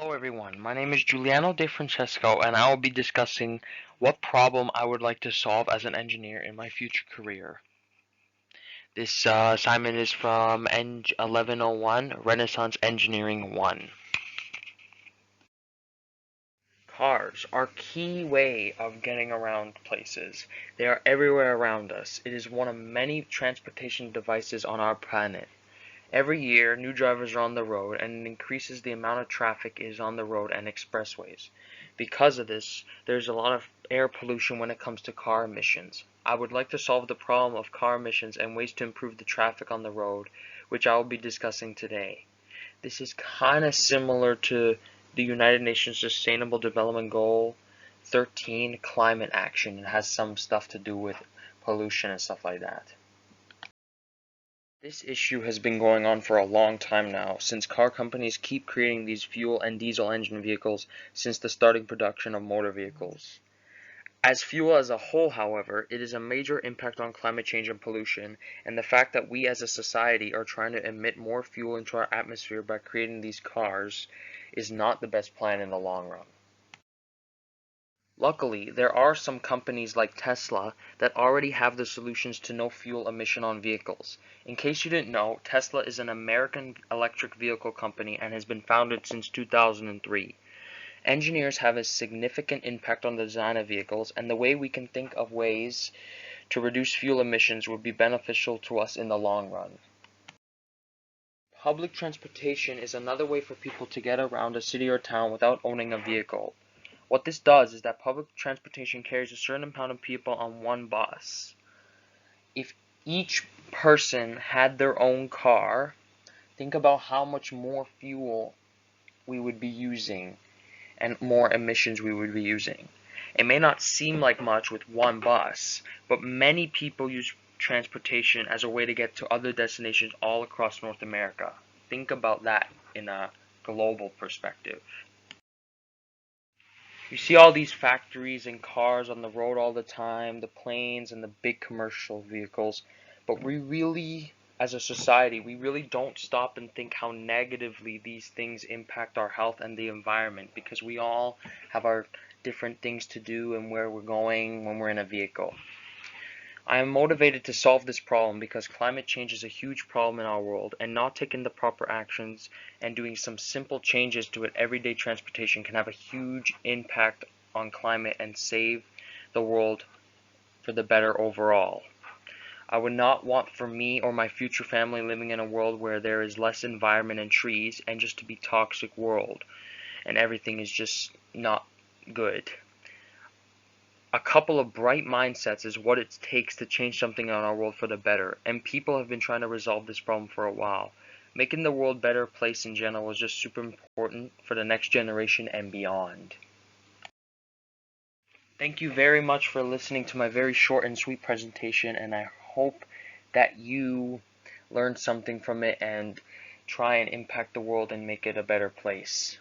Hello everyone, my name is Giuliano De Francesco and I will be discussing what problem I would like to solve as an engineer in my future career. This assignment is from ENG 1101, Renaissance Engineering 1. Cars are key way of getting around places. They are everywhere around us. It is one of many transportation devices on our planet. Every year, new drivers are on the road, and it increases the amount of traffic is on the road and expressways. Because of this, there's a lot of air pollution when it comes to car emissions. I would like to solve the problem of car emissions and ways to improve the traffic on the road, which I will be discussing today. This is kind of similar to the United Nations Sustainable Development Goal 13, climate action. It has some stuff to do with pollution and stuff like that. This issue has been going on for a long time now, since car companies keep creating these fuel and diesel engine vehicles since the starting production of motor vehicles. As fuel as a whole, however, it is a major impact on climate change and pollution, and the fact that we as a society are trying to emit more fuel into our atmosphere by creating these cars is not the best plan in the long run. Luckily, there are some companies like Tesla that already have the solutions to no fuel emission on vehicles. In case you didn't know, Tesla is an American electric vehicle company and has been founded since 2003. Engineers have a significant impact on the design of vehicles, and the way we can think of ways to reduce fuel emissions would be beneficial to us in the long run. Public transportation is another way for people to get around a city or town without owning a vehicle. What this does is that public transportation carries a certain amount of people on one bus. If each person had their own car, think about how much more fuel we would be using and more emissions we would be using. It may not seem like much with one bus, but many people use transportation as a way to get to other destinations all across North America. Think about that in a global perspective. You see all these factories and cars on the road all the time, the planes and the big commercial vehicles, but we really, as a society, we really don't stop and think how negatively these things impact our health and the environment, because we all have our different things to do and where we're going when we're in a vehicle. I am motivated to solve this problem because climate change is a huge problem in our world, and not taking the proper actions and doing some simple changes to it everyday transportation can have a huge impact on climate and save the world for the better overall. I would not want for me or my future family living in a world where there is less environment and trees and just to be toxic world and everything is just not good. A couple of bright mindsets is what it takes to change something in our world for the better, and people have been trying to resolve this problem for a while. Making the world a better place in general is just super important for the next generation and beyond. Thank you very much for listening to my very short and sweet presentation, and I hope that you learned something from it and try and impact the world and make it a better place.